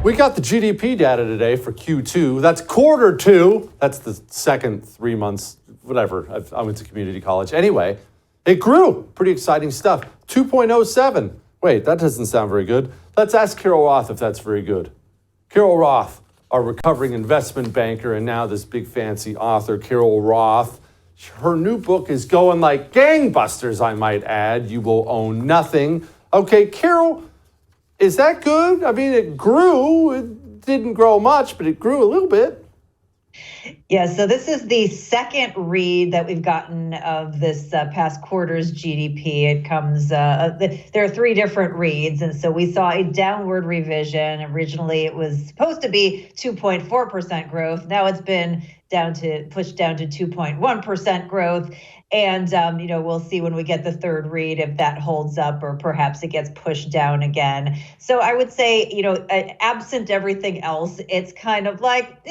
We got the GDP data today for Q2. That's quarter two. That's the second 3 months, whatever. I went to community college. Anyway, it grew. Pretty exciting stuff. 2.07. Wait, that doesn't sound very good. Let's ask Carol Roth if that's very good. Carol Roth, our recovering investment banker and now this big fancy author, Carol Roth. Her new book is going like gangbusters, I might add. You Will Own Nothing. Okay, Carol, is that good? I mean, it grew. It didn't grow much, but it grew a little bit. Yeah, so this is the second read that we've gotten of this past quarter's GDP. It comes, there are three different reads, and so we saw a downward revision. Originally, it was supposed to be 2.4% growth. Now it's been pushed down to 2.1% growth. And, we'll see when we get the third read if that holds up or perhaps it gets pushed down again. So I would say, absent everything else, it's kind of like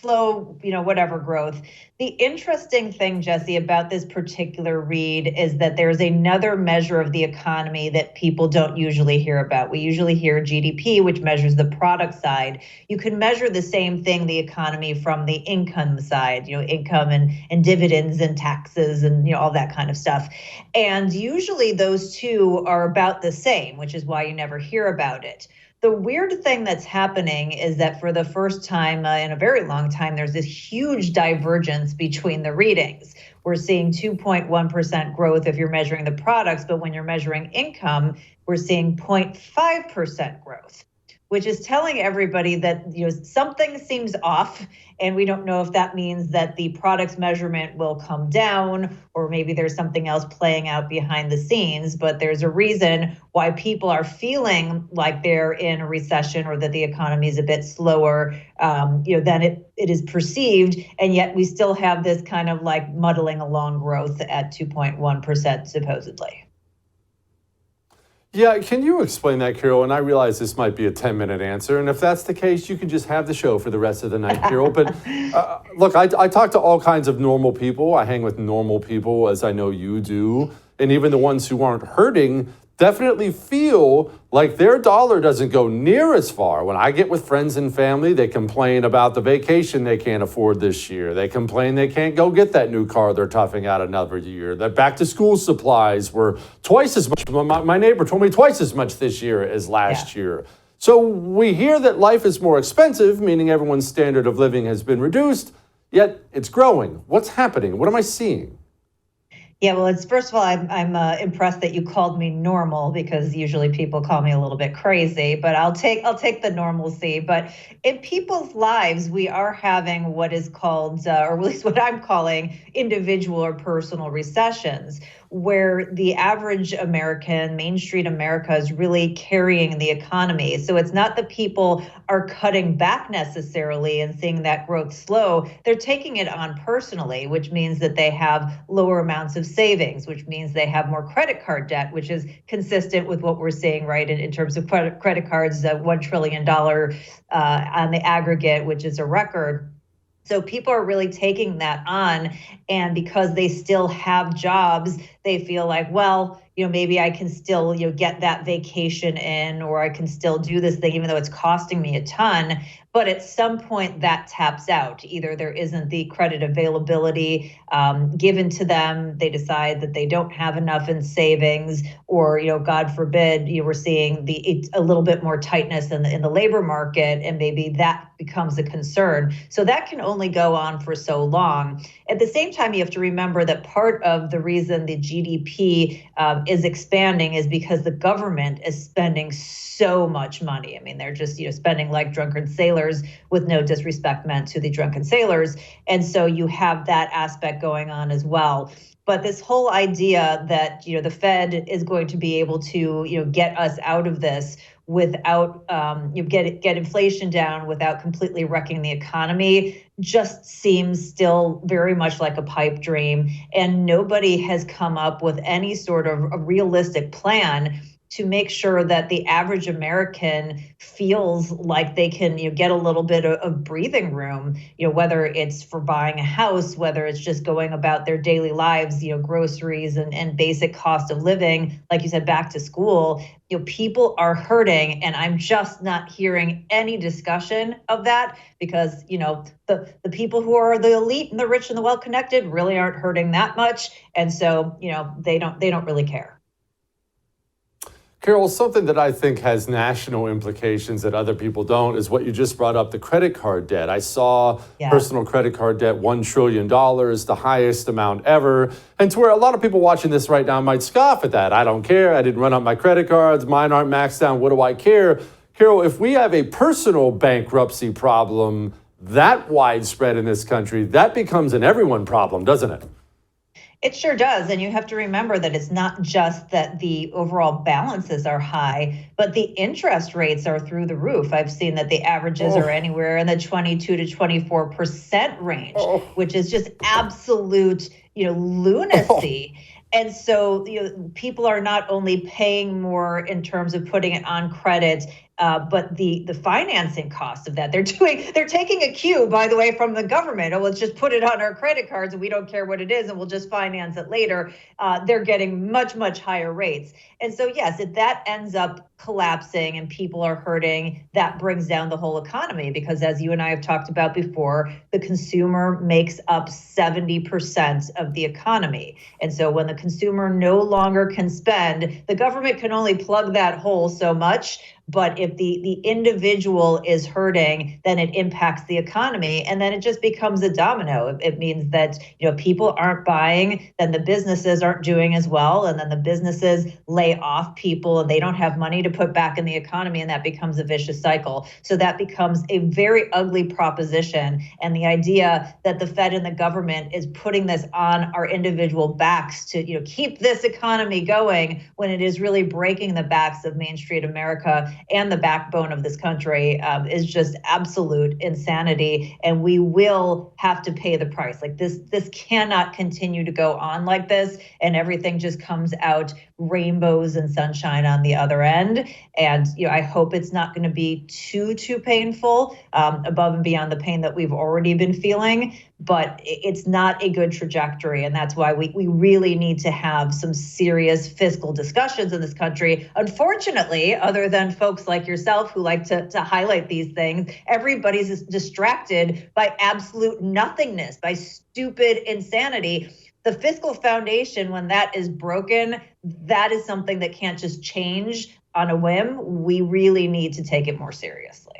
slow, whatever growth. The interesting thing, Jesse, about this particular read is that there's another measure of the economy that people don't usually hear about. We usually hear GDP, which measures the product side. You can measure the same thing, the economy, from the income side, income and dividends and taxes and all that kind of stuff. And usually those two are about the same, which is why you never hear about it. The weird thing that's happening is that for the first time in a very long time, there's this huge divergence between the readings. We're seeing 2.1% growth if you're measuring the products, but when you're measuring income, we're seeing 0.5% growth, which is telling everybody that something seems off, and we don't know if that means that the products measurement will come down, or maybe there's something else playing out behind the scenes. But there's a reason why people are feeling like they're in a recession or that the economy is a bit slower than it is perceived, and yet we still have this kind of like muddling along growth at 2.1% supposedly. Yeah, can you explain that, Carol? And I realize this might be a 10-minute answer. And if that's the case, you can just have the show for the rest of the night, Carol. But look, I talk to all kinds of normal people. I hang with normal people, as I know you do. And even the ones who aren't hurting definitely feel like their dollar doesn't go near as far. When I get with friends and family, they complain about the vacation they can't afford this year. They complain they can't go get that new car they're toughing out another year. That back to school supplies were twice as much. My neighbor told me twice as much this year as last year. So we hear that life is more expensive, meaning everyone's standard of living has been reduced, yet it's growing. What's happening? What am I seeing? Yeah, well, first of all, I'm impressed that you called me normal, because usually people call me a little bit crazy, but I'll take the normalcy. But in people's lives, we are having what is called, or at least what I'm calling, individual or personal recessions, where the average American, Main Street America, is really carrying the economy. So it's not that people are cutting back necessarily and seeing that growth slow. They're taking it on personally, which means that they have lower amounts of savings, which means they have more credit card debt, which is consistent with what we're seeing, right, in terms of credit cards, $1 trillion on the aggregate, which is a record. So people are really taking that on. And because they still have jobs, they feel like, well, maybe I can still, get that vacation in, or I can still do this thing, even though it's costing me a ton. But at some point that taps out. Either there isn't the credit availability given to them, they decide that they don't have enough in savings, or, God forbid, we're seeing a little bit more tightness in the labor market, and maybe that becomes a concern. So that can only go on for so long. At the same time, you have to remember that part of the reason the GDP is expanding is because the government is spending so much money. I mean, they're just, spending like drunken sailors, with no disrespect meant to the drunken sailors. And so you have that aspect going on as well. But this whole idea that, the Fed is going to be able to, get us out of this without, get inflation down without completely wrecking the economy, just seems still very much like a pipe dream. And nobody has come up with any sort of a realistic plan to make sure that the average American feels like they can, get a little bit of breathing room, whether it's for buying a house, whether it's just going about their daily lives, groceries and basic cost of living, like you said, back to school. People are hurting, and I'm just not hearing any discussion of that because, the people who are the elite and the rich and the well-connected really aren't hurting that much. And so, they don't really care. Carol, something that I think has national implications that other people don't is what you just brought up, the credit card debt. I saw personal credit card debt, $1 trillion, the highest amount ever. And to where a lot of people watching this right now might scoff at that. I don't care. I didn't run up my credit cards. Mine aren't maxed out. What do I care? Carol, if we have a personal bankruptcy problem that widespread in this country, that becomes an everyone problem, doesn't it? It sure does. And you have to remember that it's not just that the overall balances are high, but the interest rates are through the roof. I've seen that the averages are anywhere in the 22 to 24% range, which is just absolute, lunacy. And so, people are not only paying more in terms of putting it on credit, but the financing cost of that. They're taking a cue, by the way, from the government. Oh, let's just put it on our credit cards and we don't care what it is and we'll just finance it later. They're getting much, much higher rates. And so, yes, if that ends up collapsing and people are hurting, that brings down the whole economy because, as you and I have talked about before, the consumer makes up 70% of the economy. And so when the consumer no longer can spend, the government can only plug that hole so much. But if the individual is hurting, then it impacts the economy. And then it just becomes a domino. It means that, people aren't buying, then the businesses aren't doing as well. And then the businesses lay off people and they don't have money to put back in the economy. And that becomes a vicious cycle. So that becomes a very ugly proposition. And the idea that the Fed and the government is putting this on our individual backs to, keep this economy going when it is really breaking the backs of Main Street America and the backbone of this country is just absolute insanity. And we will have to pay the price. Like this cannot continue to go on like this. And everything just comes out rainbows and sunshine on the other end. And, I hope it's not going to be too painful above and beyond the pain that we've already been feeling. But it's not a good trajectory. And that's why we really need to have some serious fiscal discussions in this country. Unfortunately, other than folks like yourself who like to highlight these things, everybody's distracted by absolute nothingness, by stupid insanity. The fiscal foundation, when that is broken, that is something that can't just change on a whim. We really need to take it more seriously.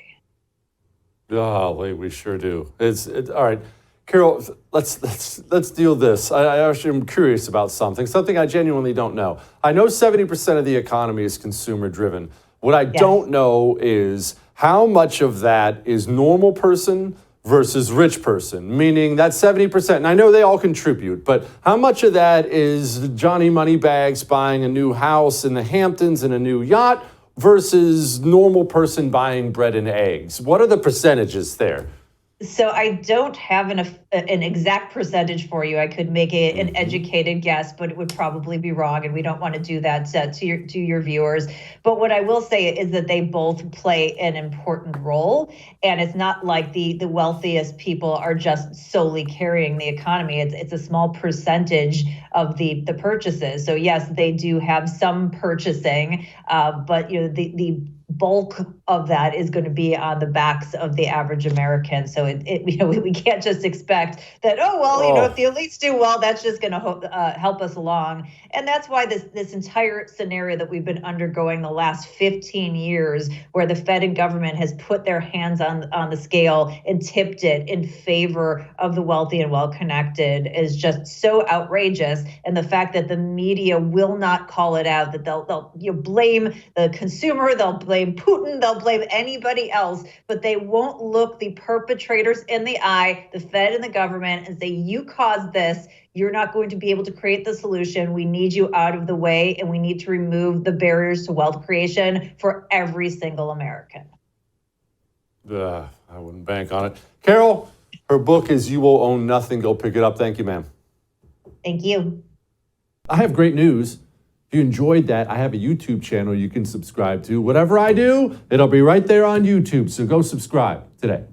Golly, we sure do. It's all right. Carol, let's deal this. I actually am curious about something I genuinely don't know. I know 70% of the economy is consumer driven. What I don't know is how much of that is normal person versus rich person, meaning that 70%, and I know they all contribute, but how much of that is Johnny Moneybags buying a new house in the Hamptons and a new yacht versus normal person buying bread and eggs? What are the percentages there? So I don't have an exact percentage for you. I could make an educated guess, but it would probably be wrong, and we don't want to do that to your viewers. But what I will say is that they both play an important role, and it's not like the wealthiest people are just solely carrying the economy. It's a small percentage of the purchases. So yes, they do have some purchasing, but the bulk of that is going to be on the backs of the average American. So we can't just expect that, if the elites do well, that's just going to help us along. And that's why this entire scenario that we've been undergoing the last 15 years, where the Fed and government has put their hands on the scale and tipped it in favor of the wealthy and well-connected, is just so outrageous. And the fact that the media will not call it out, that they'll blame the consumer, they'll blame Putin, they'll blame anybody else, but they won't look the perpetrators in the eye, the Fed and the government, and say, you caused this. You're not going to be able to create the solution. We need you out of the way, and we need to remove the barriers to wealth creation for every single American. I wouldn't bank on it. Carol, her book is You Will Own Nothing. Go pick it up. Thank you, ma'am. Thank you. I have great news. If you enjoyed that, I have a YouTube channel you can subscribe to. Whatever I do, it'll be right there on YouTube. So go subscribe today.